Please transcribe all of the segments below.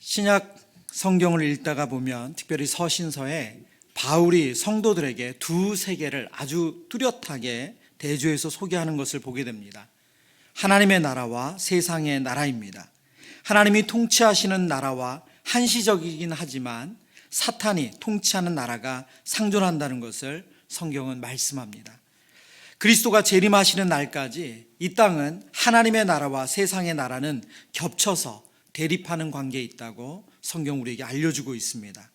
신약 성경을 읽다가 보면 특별히 서신서에 바울이 성도들에게 두 세계를 아주 뚜렷하게 대조해서 소개하는 것을 보게 됩니다. 하나님의 나라와 세상의 나라입니다. 하나님이 통치하시는 나라와 한시적이긴 하지만 사탄이 통치하는 나라가 상존한다는 것을 성경은 말씀합니다. 그리스도가 재림하시는 날까지 이 땅은 하나님의 나라와 세상의 나라는 겹쳐서 대립하는 관계에 있다고 성경 우리에게 알려주고 있습니다.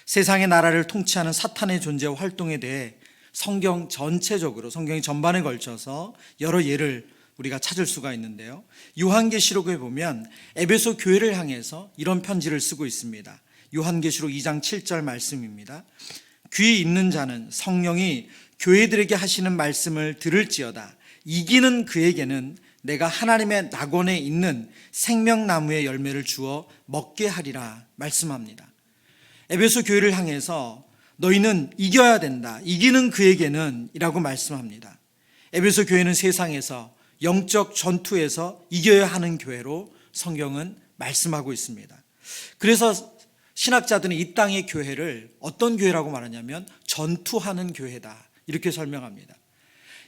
세상의 나라를 통치하는 사탄의 존재와 활동에 대해 성경 전체적으로, 성경이 전반에 걸쳐서 여러 예를 우리가 찾을 수가 있는데요. 요한계시록에 보면 에베소 교회를 향해서 이런 편지를 쓰고 있습니다. 요한계시록 2장 7절 말씀입니다. 귀 있는 자는 성령이 교회들에게 하시는 말씀을 들을지어다. 이기는 그에게는 내가 하나님의 낙원에 있는 생명나무의 열매를 주어 먹게 하리라 말씀합니다. 에베소 교회를 향해서 너희는 이겨야 된다. 이기는 그에게는 이라고 말씀합니다. 에베소 교회는 세상에서 영적 전투에서 이겨야 하는 교회로 성경은 말씀하고 있습니다. 그래서 신학자들은 이 땅의 교회를 어떤 교회라고 말하냐면 전투하는 교회다 이렇게 설명합니다.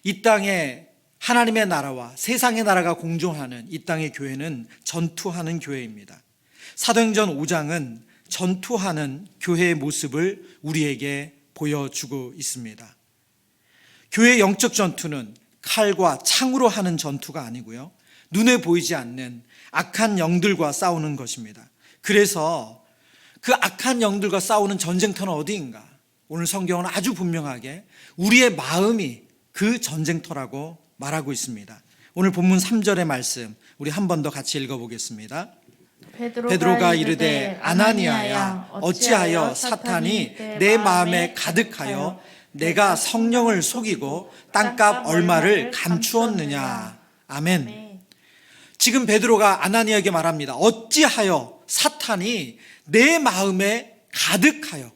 이 땅에 하나님의 나라와 세상의 나라가 공존하는 이 땅의 교회는 전투하는 교회입니다. 사도행전 5장은 전투하는 교회의 모습을 우리에게 보여주고 있습니다. 교회의 영적 전투는 칼과 창으로 하는 전투가 아니고요, 눈에 보이지 않는 악한 영들과 싸우는 것입니다. 그래서 그 악한 영들과 싸우는 전쟁터는 어디인가? 오늘 성경은 아주 분명하게 우리의 마음이 그 전쟁터라고 말하고 있습니다. 오늘 본문 3절의 말씀 우리 한 번 더 같이 읽어보겠습니다. 베드로가 이르되 아나니아야 어찌하여 사탄이 내 마음에 가득하여 내가 성령을 속이고 땅값 얼마를 감추었느냐. 아멘. 지금 베드로가 아나니아에게 말합니다. 어찌하여 사탄이 내 마음에 가득하여.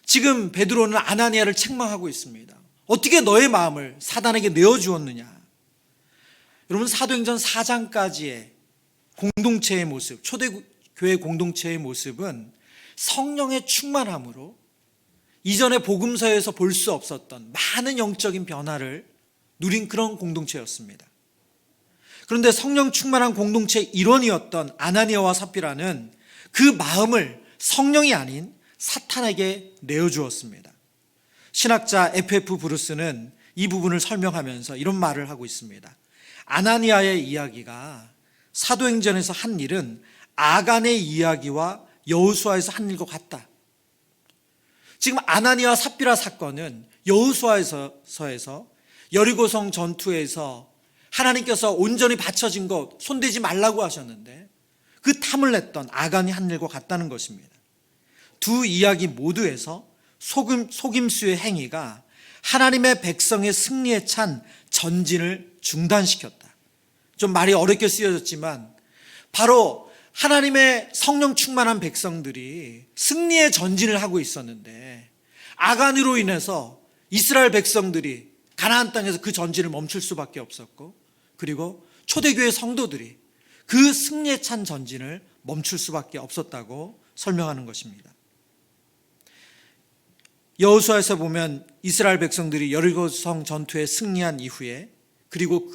지금 베드로는 아나니아를 책망하고 있습니다. 어떻게 너의 마음을 사단에게 내어주었느냐. 여러분, 사도행전 4장까지의 공동체의 모습, 초대교회 공동체의 모습은 성령의 충만함으로 이전에 복음서에서 볼 수 없었던 많은 영적인 변화를 누린 그런 공동체였습니다. 그런데 성령 충만한 공동체의 일원이었던 아나니아와 삽비라는 그 마음을 성령이 아닌 사탄에게 내어주었습니다. 신학자 F.F. 브루스는 이 부분을 설명하면서 이런 말을 하고 있습니다. 아나니아의 이야기가 사도행전에서 한 일은 아간의 이야기와 여호수아에서 한 일과 같다. 지금 아나니아 삽비라 사건은 여호수아서에서 여리고성 전투에서 하나님께서 온전히 바쳐진 것 손대지 말라고 하셨는데 그 탐을 냈던 아간이 한 일과 같다는 것입니다. 두 이야기 모두에서 속임수의 행위가 하나님의 백성의 승리에 찬 전진을 중단시켰다. 좀 말이 어렵게 쓰여졌지만 바로 하나님의 성령 충만한 백성들이 승리의 전진을 하고 있었는데 아간으로 인해서 이스라엘 백성들이 가나안 땅에서 그 전진을 멈출 수밖에 없었고, 그리고 초대교회 성도들이 그 승리에 찬 전진을 멈출 수밖에 없었다고 설명하는 것입니다. 여호수아에서 보면 이스라엘 백성들이 여리고성 전투에 승리한 이후에 그리고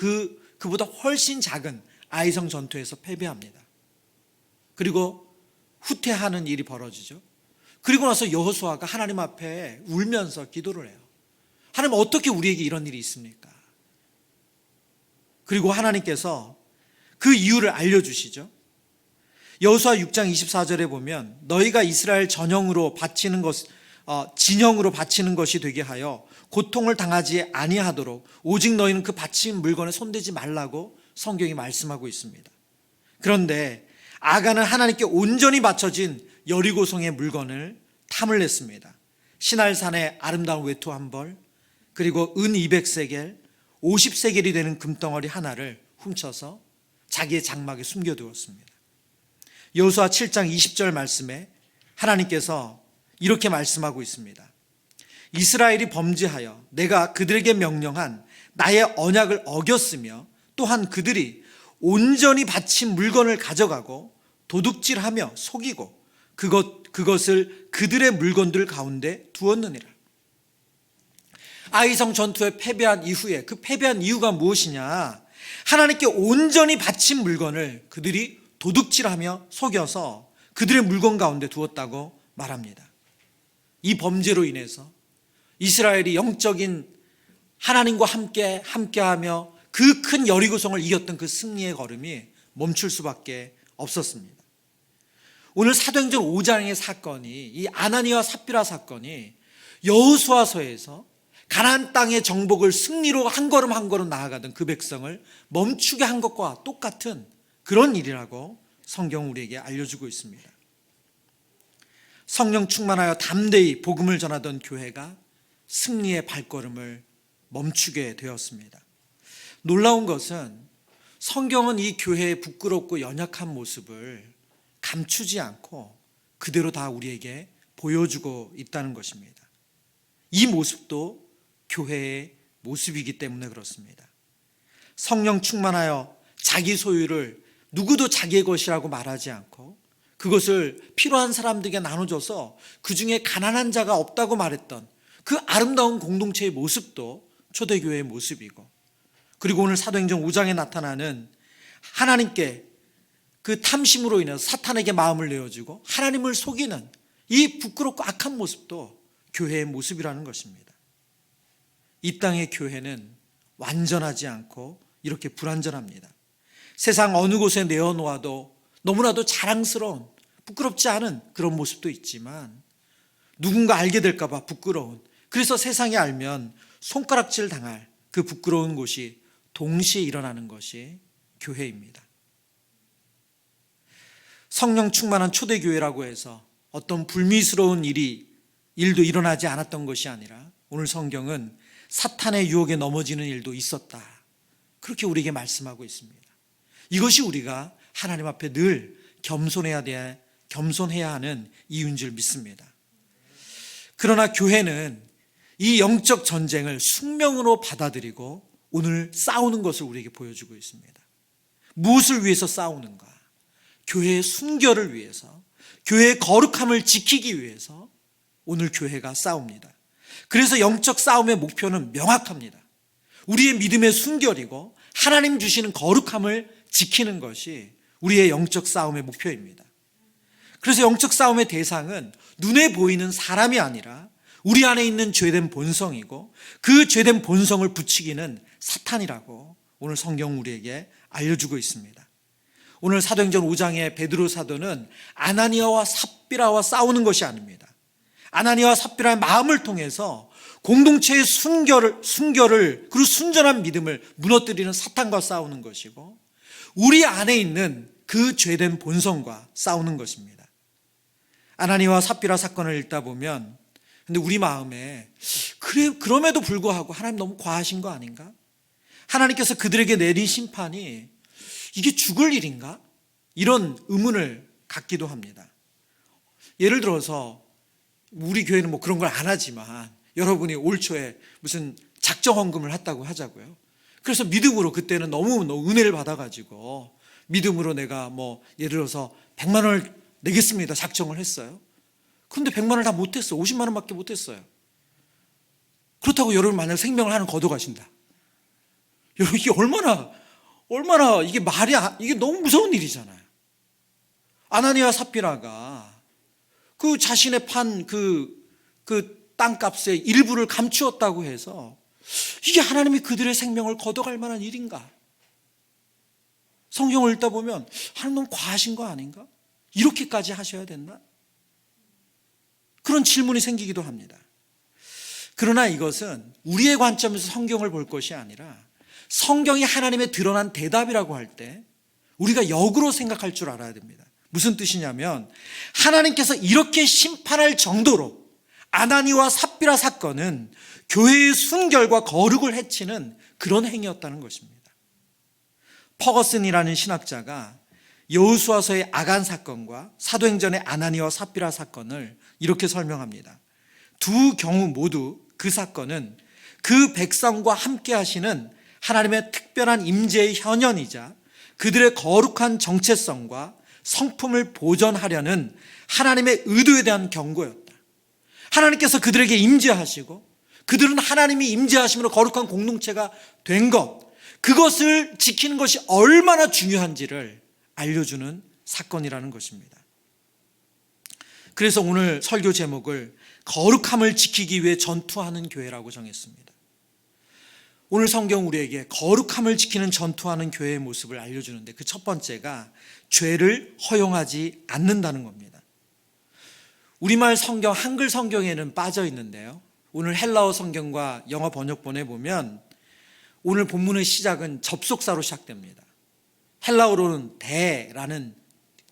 그보다 훨씬 작은 아이성 전투에서 패배합니다. 그리고 후퇴하는 일이 벌어지죠. 그리고 나서 여호수아가 하나님 앞에 울면서 기도를 해요. 하나님, 어떻게 우리에게 이런 일이 있습니까? 그리고 하나님께서 그 이유를 알려주시죠. 여호수아 6장 24절에 보면 너희가 이스라엘 진영으로 바치는 것이 되게 하여 고통을 당하지 아니하도록 오직 너희는 그 바친 물건에 손대지 말라고 성경이 말씀하고 있습니다. 그런데 아간은 하나님께 온전히 바쳐진 여리고성의 물건을 탐을 냈습니다. 시날산의 아름다운 외투 한 벌, 그리고 은 200세겔, 50세겔이 되는 금덩어리 하나를 훔쳐서 자기의 장막에 숨겨두었습니다. 여호수아 7장 20절 말씀에 하나님께서 이렇게 말씀하고 있습니다. 이스라엘이 범죄하여 내가 그들에게 명령한 나의 언약을 어겼으며 또한 그들이 온전히 바친 물건을 가져가고 도둑질하며 속이고 그것을 그들의 물건들 가운데 두었느니라. 아이성 전투에 패배한 이후에 그 패배한 이유가 무엇이냐? 하나님께 온전히 바친 물건을 그들이 도둑질하며 속여서 그들의 물건 가운데 두었다고 말합니다. 이 범죄로 인해서 이스라엘이 영적인 하나님과 함께하며 그 큰 여리고성을 이겼던 그 승리의 걸음이 멈출 수밖에 없었습니다. 오늘 사도행전 5장의 사건이, 이 아나니와 삽비라 사건이 여호수아서에서 가나안 땅의 정복을 승리로 한 걸음 한 걸음 나아가던 그 백성을 멈추게 한 것과 똑같은 그런 일이라고 성경은 우리에게 알려주고 있습니다. 성령 충만하여 담대히 복음을 전하던 교회가 승리의 발걸음을 멈추게 되었습니다. 놀라운 것은 성경은 이 교회의 부끄럽고 연약한 모습을 감추지 않고 그대로 다 우리에게 보여주고 있다는 것입니다. 이 모습도 교회의 모습이기 때문에 그렇습니다. 성령 충만하여 자기 소유를 누구도 자기의 것이라고 말하지 않고 그것을 필요한 사람들에게 나눠줘서 그 중에 가난한 자가 없다고 말했던 그 아름다운 공동체의 모습도 초대교회의 모습이고, 그리고 오늘 사도행전 5장에 나타나는 하나님께 그 탐심으로 인해서 사탄에게 마음을 내어주고 하나님을 속이는 이 부끄럽고 악한 모습도 교회의 모습이라는 것입니다. 이 땅의 교회는 완전하지 않고 이렇게 불완전합니다. 세상 어느 곳에 내어놓아도 너무나도 자랑스러운, 부끄럽지 않은 그런 모습도 있지만 누군가 알게 될까 봐 부끄러운, 그래서 세상이 알면 손가락질 당할 그 부끄러운 곳이 동시에 일어나는 것이 교회입니다. 성령 충만한 초대교회라고 해서 어떤 불미스러운 일도 일어나지 않았던 것이 아니라 오늘 성경은 사탄의 유혹에 넘어지는 일도 있었다, 그렇게 우리에게 말씀하고 있습니다. 이것이 우리가 하나님 앞에 늘 겸손해야 하는 이유인 줄 믿습니다. 그러나 교회는 이 영적 전쟁을 숙명으로 받아들이고 오늘 싸우는 것을 우리에게 보여주고 있습니다. 무엇을 위해서 싸우는가? 교회의 순결을 위해서, 교회의 거룩함을 지키기 위해서 오늘 교회가 싸웁니다. 그래서 영적 싸움의 목표는 명확합니다. 우리의 믿음의 순결이고 하나님 주시는 거룩함을 지키는 것이 우리의 영적 싸움의 목표입니다. 그래서 영적 싸움의 대상은 눈에 보이는 사람이 아니라 우리 안에 있는 죄된 본성이고, 그 죄된 본성을 부추기는 사탄이라고 오늘 성경 우리에게 알려주고 있습니다. 오늘 사도행전 5장의 베드로 사도는 아나니아와 삽비라와 싸우는 것이 아닙니다. 아나니아와 삽비라의 마음을 통해서 공동체의 순결을 그리고 순전한 믿음을 무너뜨리는 사탄과 싸우는 것이고, 우리 안에 있는 그 죄된 본성과 싸우는 것입니다. 아나니아와 삽비라 사건을 읽다 보면 근데 우리 마음에 그럼에도 불구하고 하나님 너무 과하신 거 아닌가? 하나님께서 그들에게 내린 심판이 이게 죽을 일인가? 이런 의문을 갖기도 합니다. 예를 들어서 우리 교회는 뭐 그런 걸 안 하지만 여러분이 올 초에 무슨 작정 헌금을 했다고 하자고요. 그래서 믿음으로 그때는 너무 은혜를 받아가지고 믿음으로 내가 뭐 예를 들어서 100만 원을 내겠습니다 작정을 했어요. 그런데 100만 원을 다 못했어. 50만 원밖에 못했어요. 그렇다고 여러분 만약 생명을 하나 걷어가신다. 여러분 이게 얼마나 이게 이게 너무 무서운 일이잖아요. 아나니아 삽비라가 그 자신의 판 그 땅값의 일부를 감추었다고 해서 이게 하나님이 그들의 생명을 걷어갈 만한 일인가? 성경을 읽다 보면 하나님 너무 과하신 거 아닌가? 이렇게까지 하셔야 됐나? 그런 질문이 생기기도 합니다. 그러나 이것은 우리의 관점에서 성경을 볼 것이 아니라 성경이 하나님의 드러난 대답이라고 할 때 우리가 역으로 생각할 줄 알아야 됩니다. 무슨 뜻이냐면 하나님께서 이렇게 심판할 정도로 아나니와 삽비라 사건은 교회의 순결과 거룩을 해치는 그런 행위였다는 것입니다. 퍼거슨이라는 신학자가 여호수아서의 아간 사건과 사도행전의 아나니와 삽비라 사건을 이렇게 설명합니다. 두 경우 모두 그 사건은 그 백성과 함께 하시는 하나님의 특별한 임재의 현현이자 그들의 거룩한 정체성과 성품을 보존하려는 하나님의 의도에 대한 경고였다. 하나님께서 그들에게 임재하시고 그들은 하나님이 임재하심으로 거룩한 공동체가 된 것, 그것을 지키는 것이 얼마나 중요한지를 알려주는 사건이라는 것입니다. 그래서 오늘 설교 제목을 거룩함을 지키기 위해 전투하는 교회라고 정했습니다. 오늘 성경 우리에게 거룩함을 지키는 전투하는 교회의 모습을 알려주는데 그 첫 번째가 죄를 허용하지 않는다는 겁니다. 우리말 성경, 한글 성경에는 빠져 있는데요, 오늘 헬라어 성경과 영어 번역본에 보면 오늘 본문의 시작은 접속사로 시작됩니다. 헬라어로는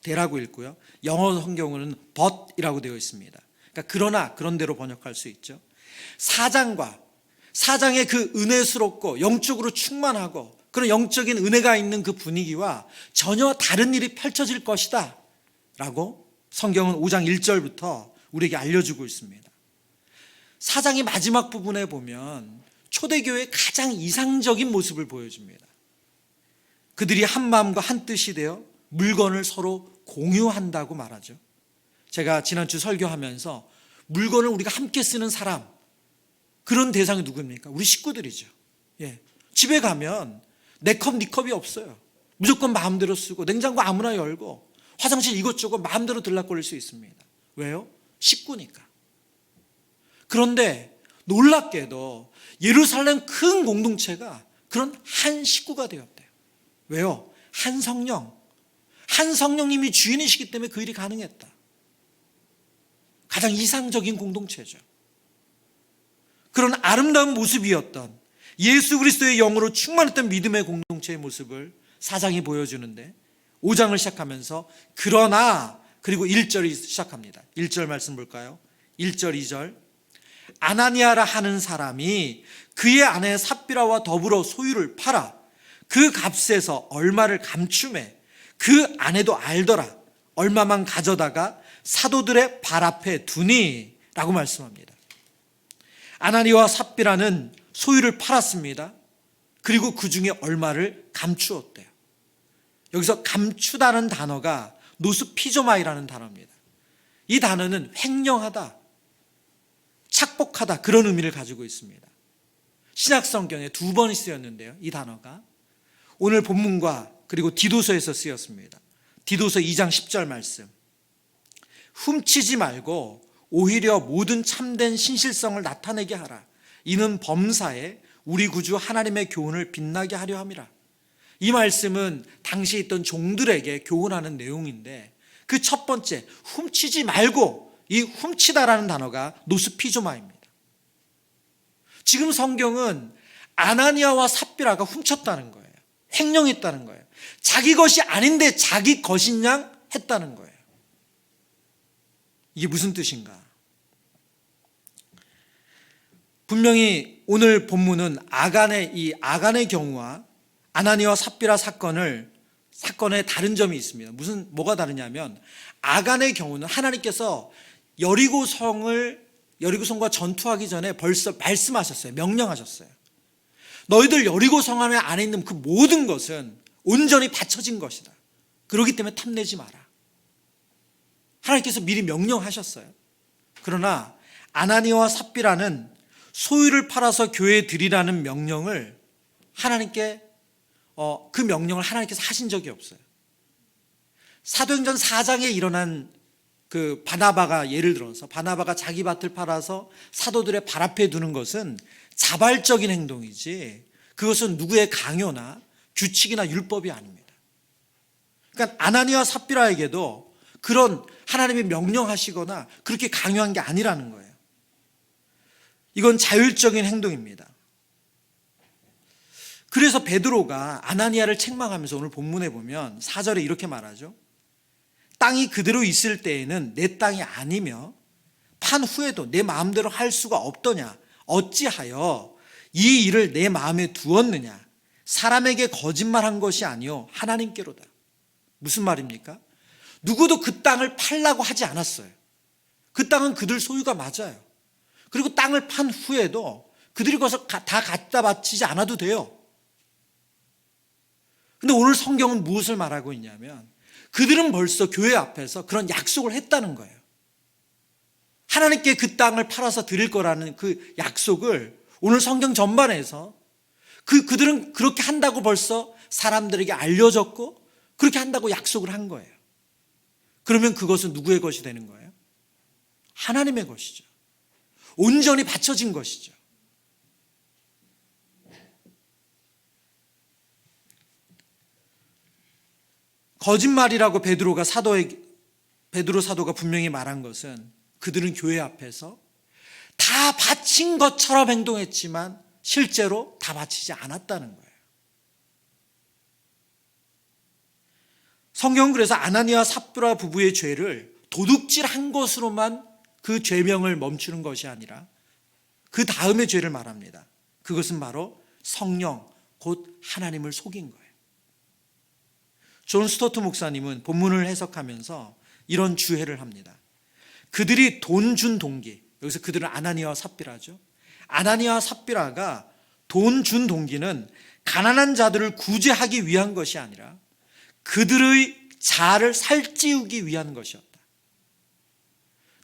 대라고 읽고요, 영어 성경으로는 but이라고 되어 있습니다. 그러니까 그러나, 그런 대로 번역할 수 있죠. 사장의 그 은혜스럽고 영적으로 충만하고 그런 영적인 은혜가 있는 그 분위기와 전혀 다른 일이 펼쳐질 것이다 라고 성경은 5장 1절부터 우리에게 알려주고 있습니다. 4장의 마지막 부분에 보면 초대교회의 가장 이상적인 모습을 보여줍니다. 그들이 한 마음과 한 뜻이 되어 물건을 서로 공유한다고 말하죠. 제가 지난주 설교하면서 물건을 우리가 함께 쓰는 사람, 그런 대상이 누구입니까? 우리 식구들이죠. 집에 가면 내 컵, 네 컵이 없어요. 무조건 마음대로 쓰고 냉장고 아무나 열고 화장실 이것저것 마음대로 들락거릴 수 있습니다. 왜요? 식구니까. 그런데 놀랍게도 예루살렘 큰 공동체가 그런 한 식구가 되었대요. 왜요? 한 성령님이 주인이시기 때문에 그 일이 가능했다. 가장 이상적인 공동체죠. 그런 아름다운 모습이었던 예수 그리스도의 영으로 충만했던 믿음의 공동체의 모습을 4장이 보여주는데 5장을 시작하면서 그러나, 그리고 1절이 시작합니다. 1절 말씀 볼까요? 1절 2절. 아나니아라 하는 사람이 그의 아내 삽비라와 더불어 소유를 팔아 그 값에서 얼마를 감추매 그 아내도 알더라. 얼마만 가져다가 사도들의 발 앞에 두니 라고 말씀합니다. 아나니아와 삽비라는 소유를 팔았습니다. 그리고 그 중에 얼마를 감추었대요. 여기서 감추다는 단어가 노스피조마이라는 단어입니다. 이 단어는 횡령하다, 착복하다, 그런 의미를 가지고 있습니다. 신약 성경에 2번 쓰였는데요, 이 단어가 오늘 본문과 그리고 디도서에서 쓰였습니다. 디도서 2장 10절 말씀. 훔치지 말고 오히려 모든 참된 신실성을 나타내게 하라. 이는 범사에 우리 구주 하나님의 교훈을 빛나게 하려 함이라. 이 말씀은 당시에 있던 종들에게 교훈하는 내용인데 그 첫 번째, 훔치지 말고, 이 훔치다라는 단어가 노스피조마입니다. 지금 성경은 아나니아와 삽비라가 훔쳤다는 거예요. 횡령했다는 거예요. 자기 것이 아닌데 자기 것인 양 했다는 거예요. 이게 무슨 뜻인가? 분명히 오늘 본문은 아간의 경우와 아나니아와 삽비라 사건에 다른 점이 있습니다. 뭐가 다르냐면, 아간의 경우는 하나님께서 여리고성과 전투하기 전에 벌써 말씀하셨어요. 명령하셨어요. 너희들 여리고성 안에 있는 그 모든 것은 온전히 바쳐진 것이다. 그렇기 때문에 탐내지 마라. 하나님께서 미리 명령하셨어요. 그러나 아나니아와 삽비라는 소유를 팔아서 교회에 드리라는 명령을 그 명령을 하나님께서 하신 적이 없어요. 사도행전 4장에 일어난 그 바나바가, 예를 들어서 바나바가 자기 밭을 팔아서 사도들의 발 앞에 두는 것은 자발적인 행동이지 그것은 누구의 강요나 규칙이나 율법이 아닙니다. 그러니까 아나니아와 삽비라에게도 그런 하나님이 명령하시거나 그렇게 강요한 게 아니라는 거예요. 이건 자율적인 행동입니다. 그래서 베드로가 아나니아를 책망하면서 오늘 본문에 보면 4절에 이렇게 말하죠. 땅이 그대로 있을 때에는 내 땅이 아니며 판 후에도 내 마음대로 할 수가 없더냐. 어찌하여 이 일을 내 마음에 두었느냐. 사람에게 거짓말한 것이 아니요 하나님께로다. 무슨 말입니까? 누구도 그 땅을 팔라고 하지 않았어요. 그 땅은 그들 소유가 맞아요. 그리고 땅을 판 후에도 그들이 거기서 다 갖다 바치지 않아도 돼요. 근데 오늘 성경은 무엇을 말하고 있냐면 그들은 벌써 교회 앞에서 그런 약속을 했다는 거예요. 하나님께 그 땅을 팔아서 드릴 거라는 그 약속을 오늘 성경 전반에서 그들은 그렇게 한다고 벌써 사람들에게 알려졌고 그렇게 한다고 약속을 한 거예요. 그러면 그것은 누구의 것이 되는 거예요? 하나님의 것이죠. 온전히 바쳐진 것이죠. 거짓말이라고 베드로 사도가 분명히 말한 것은 그들은 교회 앞에서 다 바친 것처럼 행동했지만 실제로 다 바치지 않았다는 거예요. 성경은 그래서 아나니아와 삽비라 부부의 죄를 도둑질한 것으로만 그 죄명을 멈추는 것이 아니라 그 다음의 죄를 말합니다. 그것은 바로 성령, 곧 하나님을 속인 거예요. 존 스토트 목사님은 본문을 해석하면서 이런 주해를 합니다. 그들이 돈 준 동기, 여기서 그들은 아나니아와 삽비라죠. 아나니아와 삽비라가 돈 준 동기는 가난한 자들을 구제하기 위한 것이 아니라 그들의 자아를 살찌우기 위한 것이었다.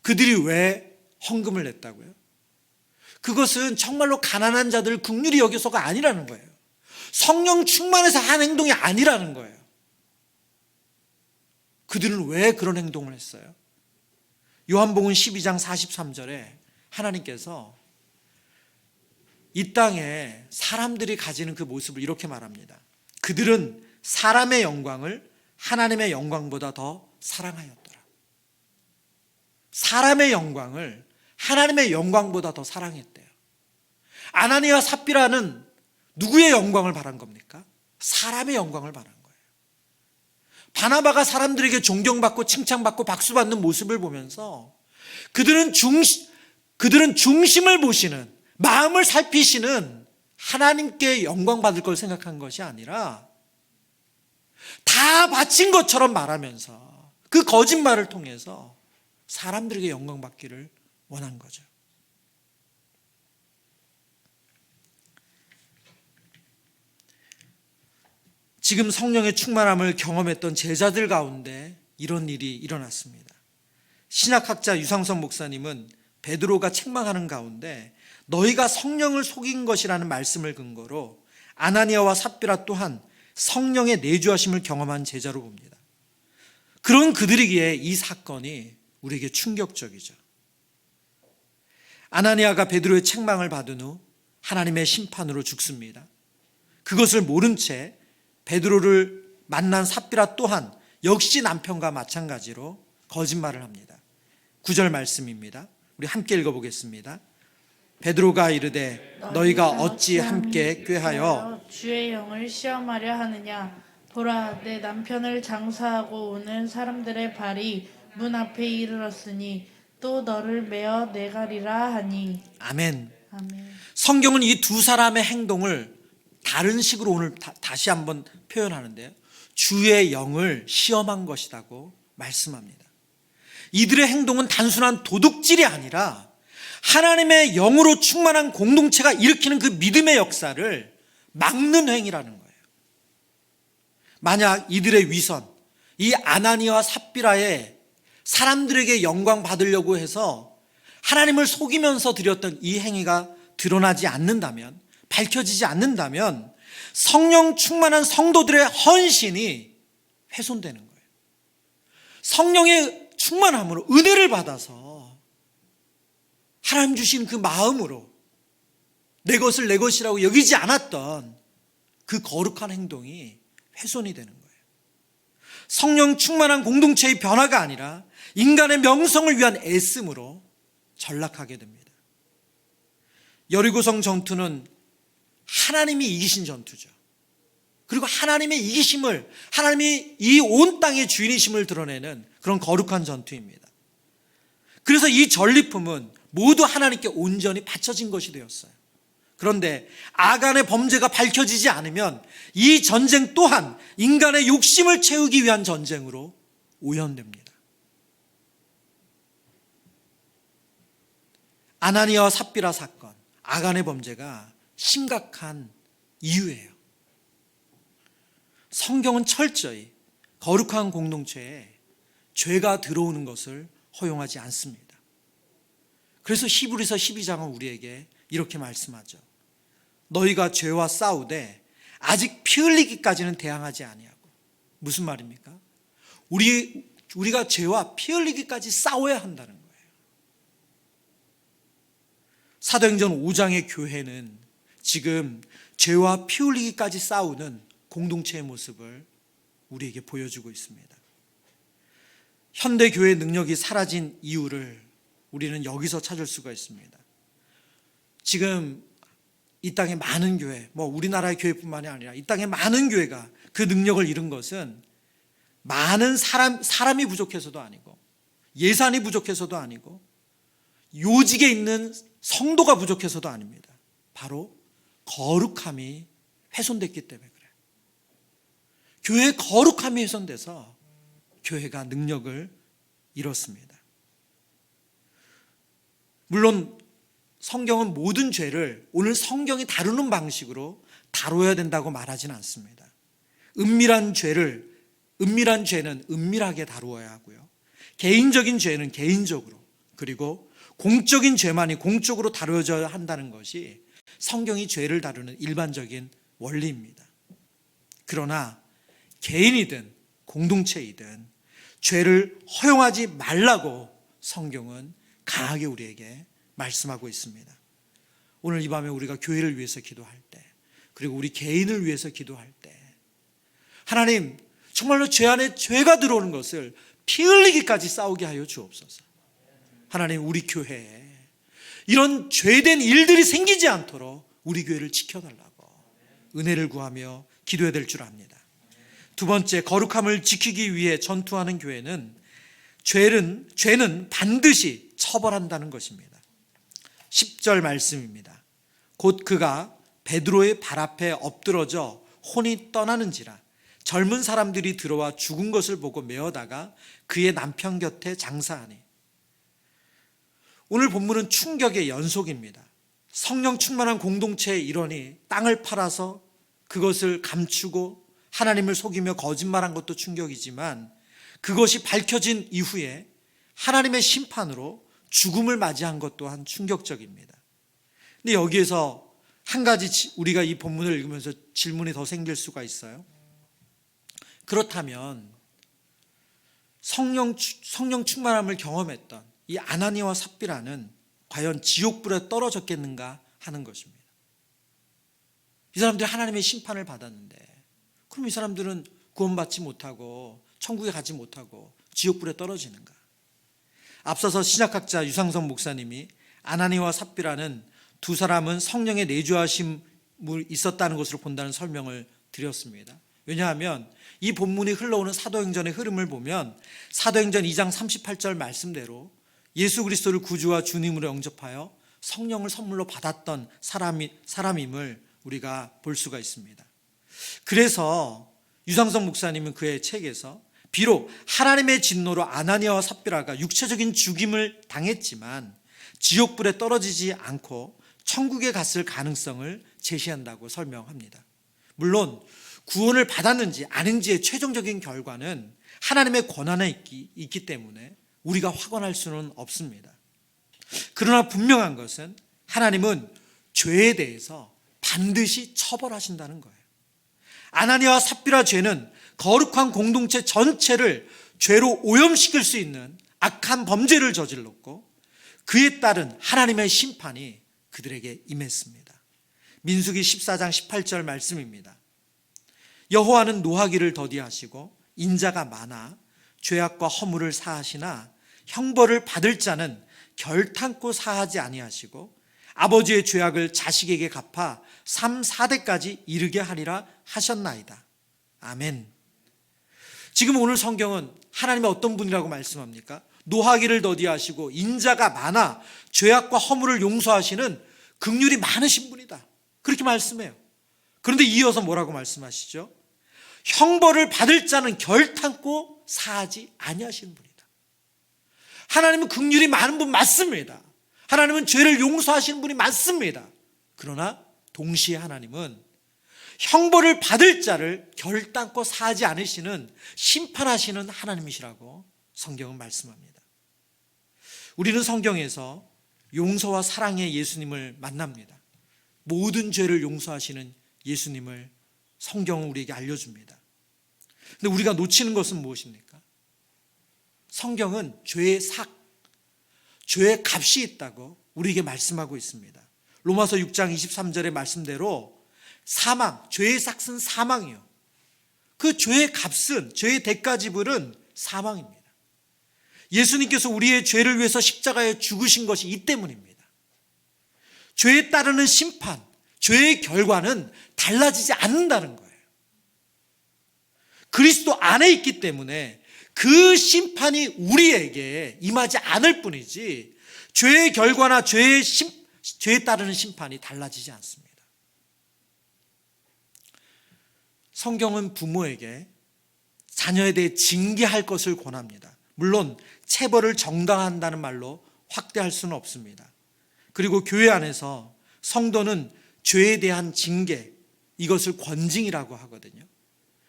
그들이 왜 헌금을 냈다고요? 그것은 정말로 가난한 자들을 긍휼히 여겨서가 아니라는 거예요. 성령 충만해서 한 행동이 아니라는 거예요. 그들은 왜 그런 행동을 했어요? 요한복음 12장 43절에 하나님께서 이 땅에 사람들이 가지는 그 모습을 이렇게 말합니다. 그들은 사람의 영광을 하나님의 영광보다 더 사랑하였더라. 사람의 영광을 하나님의 영광보다 더 사랑했대요. 아나니아와 삽비라는 누구의 영광을 바란 겁니까? 사람의 영광을 바란 거예요. 바나바가 사람들에게 존경받고 칭찬받고 박수받는 모습을 보면서 그들은 중심을 보시는, 마음을 살피시는 하나님께 영광 받을 걸 생각한 것이 아니라 다 바친 것처럼 말하면서 그 거짓말을 통해서 사람들에게 영광 받기를 원한 거죠. 지금 성령의 충만함을 경험했던 제자들 가운데 이런 일이 일어났습니다. 신학학자 유상선 목사님은 베드로가 책망하는 가운데 너희가 성령을 속인 것이라는 말씀을 근거로 아나니아와 삽비라 또한 성령의 내주하심을 경험한 제자로 봅니다. 그런 그들이기에 이 사건이 우리에게 충격적이죠. 아나니아가 베드로의 책망을 받은 후 하나님의 심판으로 죽습니다. 그것을 모른 채 베드로를 만난 삽비라 또한 역시 남편과 마찬가지로 거짓말을 합니다. 9절 말씀입니다. 우리 함께 읽어보겠습니다. 베드로가 이르되 너희가 어찌 함께 꾀하여 주의 영을 시험하려 하느냐. 보라, 내 남편을 장사하고 오는 사람들의 발이 문 앞에 이르렀으니 또 너를 메어 내가리라 하니. 아멘. 아멘. 성경은 이 두 사람의 행동을 다른 식으로 오늘 다시 한번 표현하는데요. 주의 영을 시험한 것이라고 말씀합니다. 이들의 행동은 단순한 도둑질이 아니라 하나님의 영으로 충만한 공동체가 일으키는 그 믿음의 역사를 막는 행위라는 거예요. 만약 이들의 위선, 이 아나니아와 삽비라의 사람들에게 영광 받으려고 해서 하나님을 속이면서 드렸던 이 행위가 드러나지 않는다면, 밝혀지지 않는다면 성령 충만한 성도들의 헌신이 훼손되는 거예요. 성령의 충만함으로 은혜를 받아서 하나님 주신 그 마음으로 내 것을 내 것이라고 여기지 않았던 그 거룩한 행동이 훼손이 되는 거예요. 성령 충만한 공동체의 변화가 아니라 인간의 명성을 위한 애씀으로 전락하게 됩니다. 여리고성 전투는 하나님이 이기신 전투죠. 그리고 하나님의 이기심을, 하나님이 이 온 땅의 주인이심을 드러내는 그런 거룩한 전투입니다. 그래서 이 전리품은 모두 하나님께 온전히 바쳐진 것이 되었어요. 그런데 아간의 범죄가 밝혀지지 않으면 이 전쟁 또한 인간의 욕심을 채우기 위한 전쟁으로 오연됩니다. 아나니아와 삽비라 사건, 아간의 범죄가 심각한 이유예요. 성경은 철저히 거룩한 공동체에 죄가 들어오는 것을 허용하지 않습니다. 그래서 히브리서 12장은 우리에게 이렇게 말씀하죠. 너희가 죄와 싸우되 아직 피 흘리기까지는 대항하지 아니하고. 무슨 말입니까? 우리가 죄와 피 흘리기까지 싸워야 한다는 거예요. 사도행전 5장의 교회는 지금 죄와 피 흘리기까지 싸우는 공동체의 모습을 우리에게 보여주고 있습니다. 현대 교회의 능력이 사라진 이유를 우리는 여기서 찾을 수가 있습니다. 지금 이 땅의 많은 교회, 우리나라의 교회뿐만이 아니라 이 땅의 많은 교회가 그 능력을 잃은 것은 많은 사람이 부족해서도 아니고, 예산이 부족해서도 아니고, 요직에 있는 성도가 부족해서도 아닙니다. 바로 거룩함이 훼손됐기 때문에 그래요. 교회의 거룩함이 훼손돼서 교회가 능력을 잃었습니다. 물론 성경은 모든 죄를 오늘 성경이 다루는 방식으로 다뤄야 된다고 말하지는 않습니다. 은밀한 죄는 은밀하게 다루어야 하고요. 개인적인 죄는 개인적으로, 그리고 공적인 죄만이 공적으로 다루어져야 한다는 것이 성경이 죄를 다루는 일반적인 원리입니다. 그러나 개인이든 공동체이든 죄를 허용하지 말라고 성경은 강하게 우리에게 말씀하고 있습니다. 오늘 이 밤에 우리가 교회를 위해서 기도할 때, 그리고 우리 개인을 위해서 기도할 때, 하나님 정말로 죄 안에 죄가 들어오는 것을 피 흘리기까지 싸우게 하여 주옵소서. 하나님, 우리 교회에 이런 죄된 일들이 생기지 않도록 우리 교회를 지켜달라고 은혜를 구하며 기도해야 될 줄 압니다. 두 번째, 거룩함을 지키기 위해 전투하는 교회는 죄는 반드시 처벌한다는 것입니다. 10절 말씀입니다. 곧 그가 베드로의 발 앞에 엎드러져 혼이 떠나는지라 젊은 사람들이 들어와 죽은 것을 보고 메어다가 그의 남편 곁에 장사하니. 오늘 본문은 충격의 연속입니다. 성령 충만한 공동체의 일원이 땅을 팔아서 그것을 감추고 하나님을 속이며 거짓말한 것도 충격이지만, 그것이 밝혀진 이후에 하나님의 심판으로 죽음을 맞이한 것 또한 충격적입니다. 근데 여기에서 한 가지 우리가 이 본문을 읽으면서 질문이 더 생길 수가 있어요. 그렇다면 성령 충만함을 경험했던 이 아나니와 삽비라는 과연 지옥불에 떨어졌겠는가 하는 것입니다. 이 사람들이 하나님의 심판을 받았는데, 그럼 이 사람들은 구원받지 못하고 천국에 가지 못하고 지옥불에 떨어지는가? 앞서서 신약학자 유상성 목사님이 아나니와 삽비라는 두 사람은 성령의 내주하심이 있었다는 것으로 본다는 설명을 드렸습니다. 왜냐하면 이 본문이 흘러오는 사도행전의 흐름을 보면 사도행전 2장 38절 말씀대로 예수 그리스도를 구주와 주님으로 영접하여 성령을 선물로 받았던 사람임을 우리가 볼 수가 있습니다. 그래서 유상성 목사님은 그의 책에서 비록 하나님의 진노로 아나니아와 삽비라가 육체적인 죽임을 당했지만 지옥불에 떨어지지 않고 천국에 갔을 가능성을 제시한다고 설명합니다. 물론 구원을 받았는지 아닌지의 최종적인 결과는 하나님의 권한에 있기 때문에 우리가 확언할 수는 없습니다. 그러나 분명한 것은 하나님은 죄에 대해서 반드시 처벌하신다는 거예요. 아나니아와 삽비라 죄는 거룩한 공동체 전체를 죄로 오염시킬 수 있는 악한 범죄를 저질렀고, 그에 따른 하나님의 심판이 그들에게 임했습니다. 민수기 14장 18절 말씀입니다. 여호와는 노하기를 더디하시고 인자가 많아 죄악과 허물을 사하시나 형벌을 받을 자는 결탄코 사하지 아니하시고 아버지의 죄악을 자식에게 갚아 3, 4대까지 이르게 하리라 하셨나이다. 아멘. 지금 오늘 성경은 하나님의 어떤 분이라고 말씀합니까? 노하기를 더디하시고 인자가 많아 죄악과 허물을 용서하시는 긍휼이 많으신 분이다, 그렇게 말씀해요. 그런데 이어서 뭐라고 말씀하시죠? 형벌을 받을 자는 결탄코 사하지 아니하시는 분이다. 하나님은 긍휼이 많은 분 맞습니다. 하나님은 죄를 용서하시는 분이 맞습니다. 그러나 동시에 하나님은 형벌을 받을 자를 결단코 사지 않으시는 심판하시는 하나님이시라고 성경은 말씀합니다. 우리는 성경에서 용서와 사랑의 예수님을 만납니다. 모든 죄를 용서하시는 예수님을 성경은 우리에게 알려줍니다. 근데 우리가 놓치는 것은 무엇입니까? 성경은 죄의 삭, 죄의 값이 있다고 우리에게 말씀하고 있습니다. 로마서 6장 23절의 말씀대로 사망, 죄의 삭은 사망이요. 그 죄의 값은, 죄의 대가 지불은 사망입니다. 예수님께서 우리의 죄를 위해서 십자가에 죽으신 것이 이 때문입니다. 죄에 따르는 심판, 죄의 결과는 달라지지 않는다는 거예요. 그리스도 안에 있기 때문에 그 심판이 우리에게 임하지 않을 뿐이지 죄의 결과나 죄에 따르는 심판이 달라지지 않습니다. 성경은 부모에게 자녀에 대해 징계할 것을 권합니다. 물론 체벌을 정당화한다는 말로 확대할 수는 없습니다. 그리고 교회 안에서 성도는 죄에 대한 징계, 이것을 권징이라고 하거든요.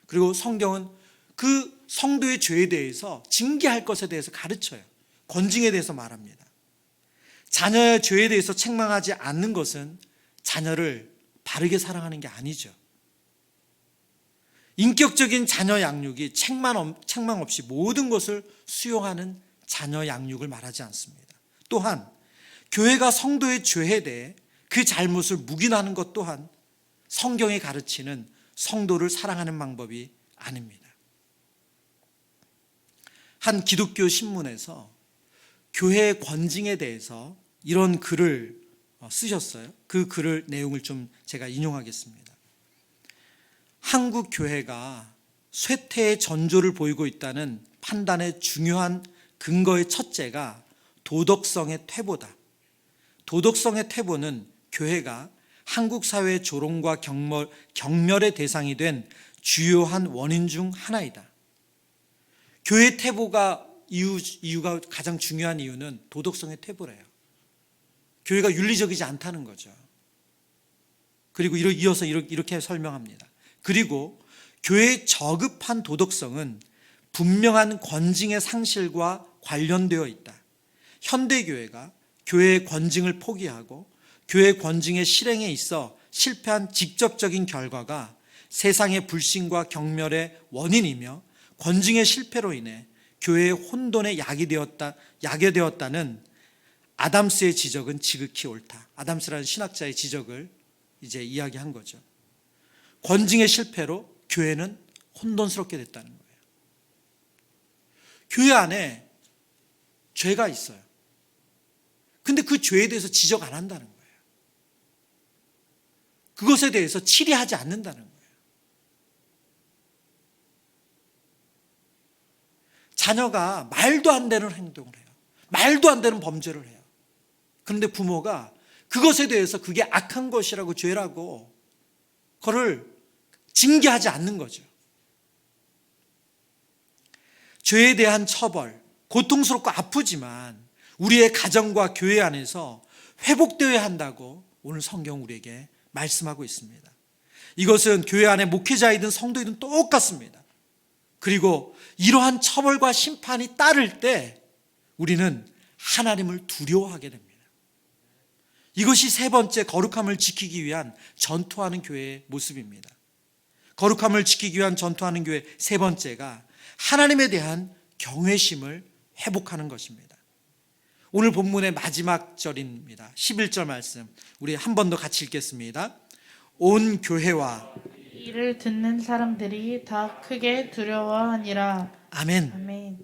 그리고 성경은 그 성도의 죄에 대해서 징계할 것에 대해서 가르쳐요. 권징에 대해서 말합니다. 자녀의 죄에 대해서 책망하지 않는 것은 자녀를 바르게 사랑하는 게 아니죠. 인격적인 자녀 양육이 책망 없이 모든 것을 수용하는 자녀 양육을 말하지 않습니다. 또한 교회가 성도의 죄에 대해 그 잘못을 묵인하는 것 또한 성경이 가르치는 성도를 사랑하는 방법이 아닙니다. 한 기독교 신문에서 교회의 권징에 대해서 이런 글을 쓰셨어요. 그 글을 내용을 좀 제가 인용하겠습니다. 한국 교회가 쇠퇴의 전조를 보이고 있다는 판단의 중요한 근거의 첫째가 도덕성의 퇴보다. 도덕성의 퇴보는 교회가 한국 사회의 조롱과 경멸의 대상이 된 주요한 원인 중 하나이다. 교회 퇴보가 이유가 가장 중요한 이유는 도덕성의 퇴보래요. 교회가 윤리적이지 않다는 거죠. 그리고 이어서 이렇게 설명합니다. 그리고 교회의 저급한 도덕성은 분명한 권징의 상실과 관련되어 있다. 현대교회가 교회의 권징을 포기하고 교회의 권징의 실행에 있어 실패한 직접적인 결과가 세상의 불신과 경멸의 원인이며 권징의 실패로 인해 교회의 혼돈에 야기되었다는 아담스의 지적은 지극히 옳다. 아담스라는 신학자의 지적을 이제 이야기한 거죠. 권징의 실패로 교회는 혼돈스럽게 됐다는 거예요. 교회 안에 죄가 있어요. 근데 그 죄에 대해서 지적 안 한다는 거예요. 그것에 대해서 치리하지 않는다는 거예요. 자녀가 말도 안 되는 행동을 해요. 말도 안 되는 범죄를 해요. 그런데 부모가 그것에 대해서 그게 악한 것이라고 죄라고 그거를 징계하지 않는 거죠. 죄에 대한 처벌, 고통스럽고 아프지만 우리의 가정과 교회 안에서 회복되어야 한다고 오늘 성경 우리에게 말씀하고 있습니다. 이것은 교회 안에 목회자이든 성도이든 똑같습니다. 그리고 이러한 처벌과 심판이 따를 때 우리는 하나님을 두려워하게 됩니다. 이것이 세 번째 거룩함을 지키기 위한 전투하는 교회의 모습입니다. 거룩함을 지키기 위한 전투하는 교회 세 번째가 하나님에 대한 경외심을 회복하는 것입니다. 오늘 본문의 마지막 절입니다. 11절 말씀 우리 한 번 더 같이 읽겠습니다. 온 교회와 이를 듣는 사람들이 다 크게 두려워하니라. 아멘. 아멘.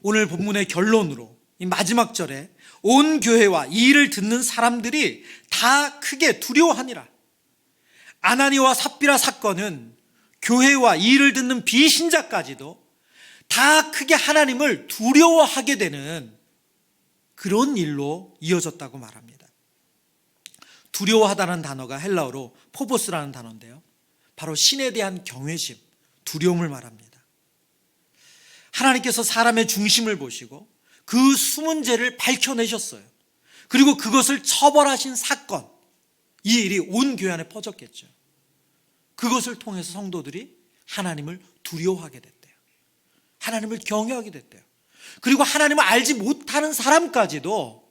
오늘 본문의 결론으로 이 마지막 절에 온 교회와 이 일을 듣는 사람들이 다 크게 두려워하니라. 아나니와 삽비라 사건은 교회와 이 일을 듣는 비신자까지도 다 크게 하나님을 두려워하게 되는 그런 일로 이어졌다고 말합니다. 두려워하다는 단어가 헬라어로 포보스라는 단어인데요. 바로 신에 대한 경외심, 두려움을 말합니다. 하나님께서 사람의 중심을 보시고 그 숨은 죄를 밝혀내셨어요. 그리고 그것을 처벌하신 사건, 이 일이 온 교회 안에 퍼졌겠죠. 그것을 통해서 성도들이 하나님을 두려워하게 됐대요. 하나님을 경외하게 됐대요. 그리고 하나님을 알지 못하는 사람까지도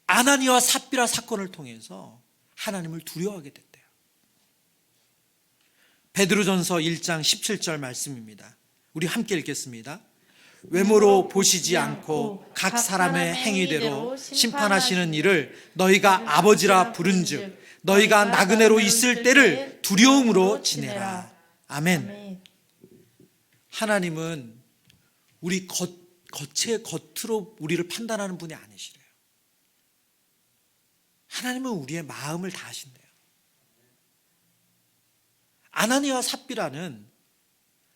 아나니아와 삽비라 사건을 통해서 하나님을 두려워하게 됐대요. 베드로전서 1장 17절 말씀입니다. 우리 함께 읽겠습니다. 외모로 보시지 않고 각 사람의 행위대로 심판하시는 이를 너희가 아버지라 부른즉 너희가 나그네로 있을 때를 두려움으로 지내라. 아멘. 하나님은 우리 겉으로 우리를 판단하는 분이 아니시래요. 하나님은 우리의 마음을 다 아신대요. 아나니아와 삽비라는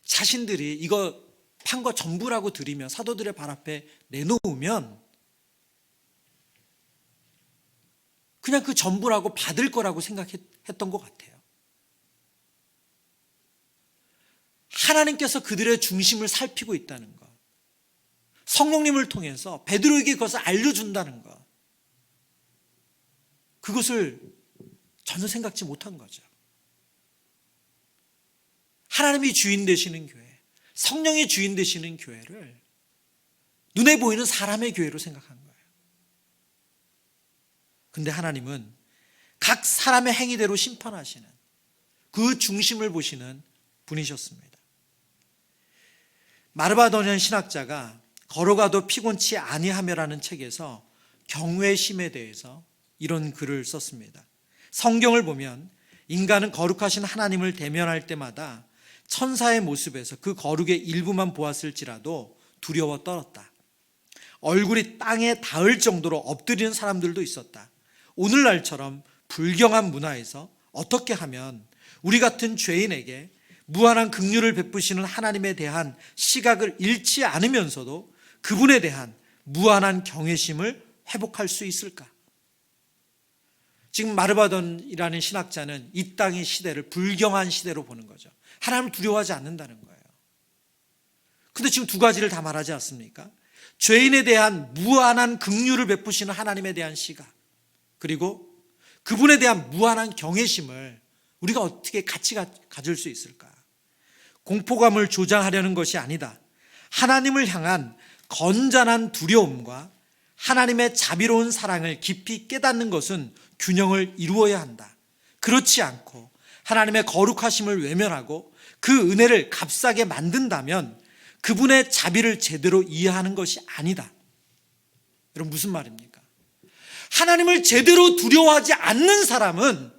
자신들이 이거 판 거 전부라고 드리며 사도들의 발 앞에 내놓으면 그냥 그 전부라고 받을 거라고 생각했던 것 같아요. 하나님께서 그들의 중심을 살피고 있다는 것, 성령님을 통해서 베드로에게 그것을 알려준다는 것, 그것을 전혀 생각지 못한 거죠. 하나님이 주인 되시는 교회, 성령이 주인 되시는 교회를 눈에 보이는 사람의 교회로 생각한 거예요. 근데 하나님은 각 사람의 행위대로 심판하시는 그 중심을 보시는 분이셨습니다. 마르바도니안 신학자가 걸어가도 피곤치 아니하며라는 책에서 경외심에 대해서 이런 글을 썼습니다. 성경을 보면 인간은 거룩하신 하나님을 대면할 때마다 천사의 모습에서 그 거룩의 일부만 보았을지라도 두려워 떨었다. 얼굴이 땅에 닿을 정도로 엎드리는 사람들도 있었다. 오늘날처럼 불경한 문화에서 어떻게 하면 우리 같은 죄인에게 무한한 긍휼을 베푸시는 하나님에 대한 시각을 잃지 않으면서도 그분에 대한 무한한 경외심을 회복할 수 있을까? 지금 마르바돈이라는 신학자는 이 땅의 시대를 불경한 시대로 보는 거죠. 하나님을 두려워하지 않는다는 거예요. 근데 지금 두 가지를 다 말하지 않습니까? 죄인에 대한 무한한 긍휼을 베푸시는 하나님에 대한 시각, 그리고 그분에 대한 무한한 경외심을 우리가 어떻게 같이 가질 수 있을까? 공포감을 조장하려는 것이 아니다. 하나님을 향한 건전한 두려움과 하나님의 자비로운 사랑을 깊이 깨닫는 것은 균형을 이루어야 한다. 그렇지 않고 하나님의 거룩하심을 외면하고 그 은혜를 값싸게 만든다면 그분의 자비를 제대로 이해하는 것이 아니다. 여러분, 무슨 말입니까? 하나님을 제대로 두려워하지 않는 사람은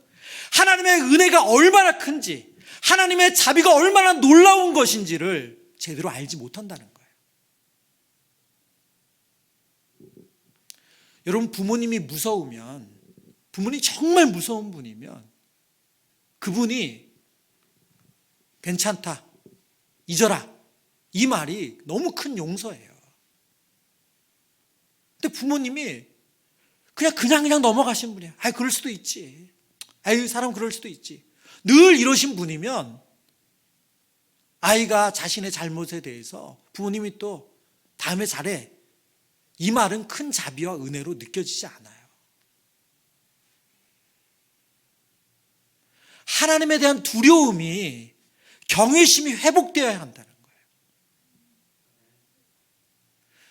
하나님의 은혜가 얼마나 큰지, 하나님의 자비가 얼마나 놀라운 것인지를 제대로 알지 못한다는 거예요. 여러분, 부모님이 무서우면, 부모님이 정말 무서운 분이면 그분이 괜찮다, 잊어라, 이 말이 너무 큰 용서예요. 근데 부모님이 그냥 넘어가신 분이야. 그럴 수도 있지. 사람 그럴 수도 있지. 늘 이러신 분이면 아이가 자신의 잘못에 대해서 부모님이 또 다음에 잘해, 이 말은 큰 자비와 은혜로 느껴지지 않아요. 하나님에 대한 두려움이, 경외심이 회복되어야 한다는 거예요.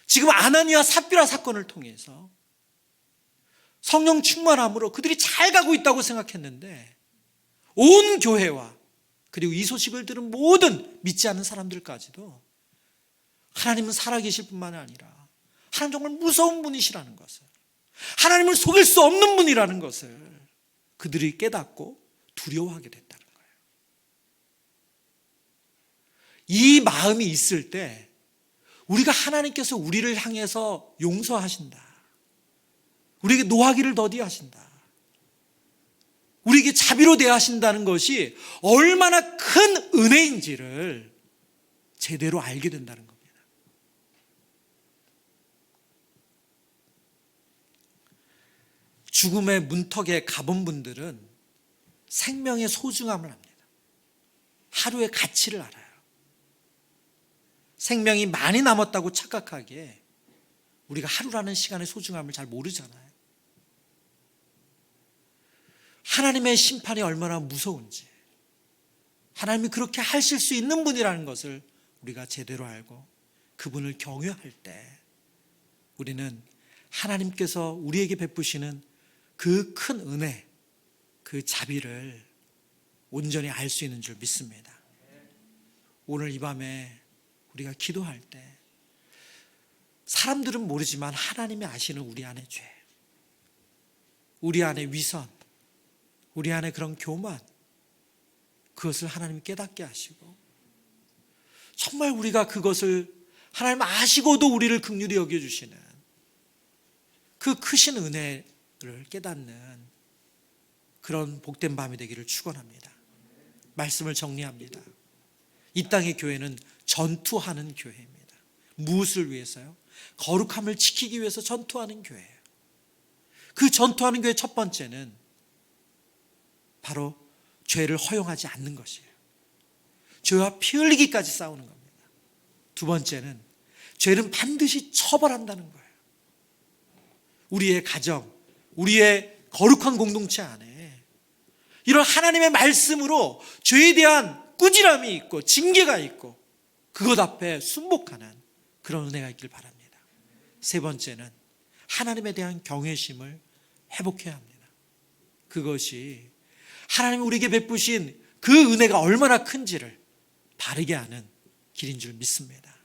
지금 아나니아 삽비라 사건을 통해서 성령 충만함으로 그들이 잘 가고 있다고 생각했는데 온 교회와 그리고 이 소식을 들은 모든 믿지 않는 사람들까지도 하나님은 살아계실 뿐만 아니라 하나님 정말 무서운 분이시라는 것을, 하나님을 속일 수 없는 분이라는 것을 그들이 깨닫고 두려워하게 됐다는 거예요. 이 마음이 있을 때 우리가 하나님께서 우리를 향해서 용서하신다, 우리에게 노하기를 더디하신다, 우리에게 자비로 대하신다는 것이 얼마나 큰 은혜인지를 제대로 알게 된다는 겁니다. 죽음의 문턱에 가본 분들은 생명의 소중함을 압니다. 하루의 가치를 알아요. 생명이 많이 남았다고 착각하기에 우리가 하루라는 시간의 소중함을 잘 모르잖아요. 하나님의 심판이 얼마나 무서운지, 하나님이 그렇게 하실 수 있는 분이라는 것을 우리가 제대로 알고 그분을 경외할 때 우리는 하나님께서 우리에게 베푸시는 그 큰 은혜, 그 자비를 온전히 알 수 있는 줄 믿습니다. 오늘 이 밤에 우리가 기도할 때 사람들은 모르지만 하나님이 아시는 우리 안의 죄, 우리 안의 위선, 우리 안의 그런 교만, 그것을 하나님이 깨닫게 하시고 정말 우리가 그것을 하나님 아시고도 우리를 긍휼히 여겨주시는 그 크신 은혜를 깨닫는 그런 복된 밤이 되기를 축원합니다. 말씀을 정리합니다. 이 땅의 교회는 전투하는 교회입니다. 무엇을 위해서요? 거룩함을 지키기 위해서 전투하는 교회예요. 그 전투하는 교회의 첫 번째는 바로 죄를 허용하지 않는 것이에요. 죄와 피 흘리기까지 싸우는 겁니다. 두 번째는 죄는 반드시 처벌한다는 거예요. 우리의 가정, 우리의 거룩한 공동체 안에 이런 하나님의 말씀으로 죄에 대한 꾸지람이 있고 징계가 있고 그것 앞에 순복하는 그런 은혜가 있길 바랍니다. 세 번째는 하나님에 대한 경외심을 회복해야 합니다. 그것이 하나님이 우리에게 베푸신 그 은혜가 얼마나 큰지를 바르게 아는 길인 줄 믿습니다.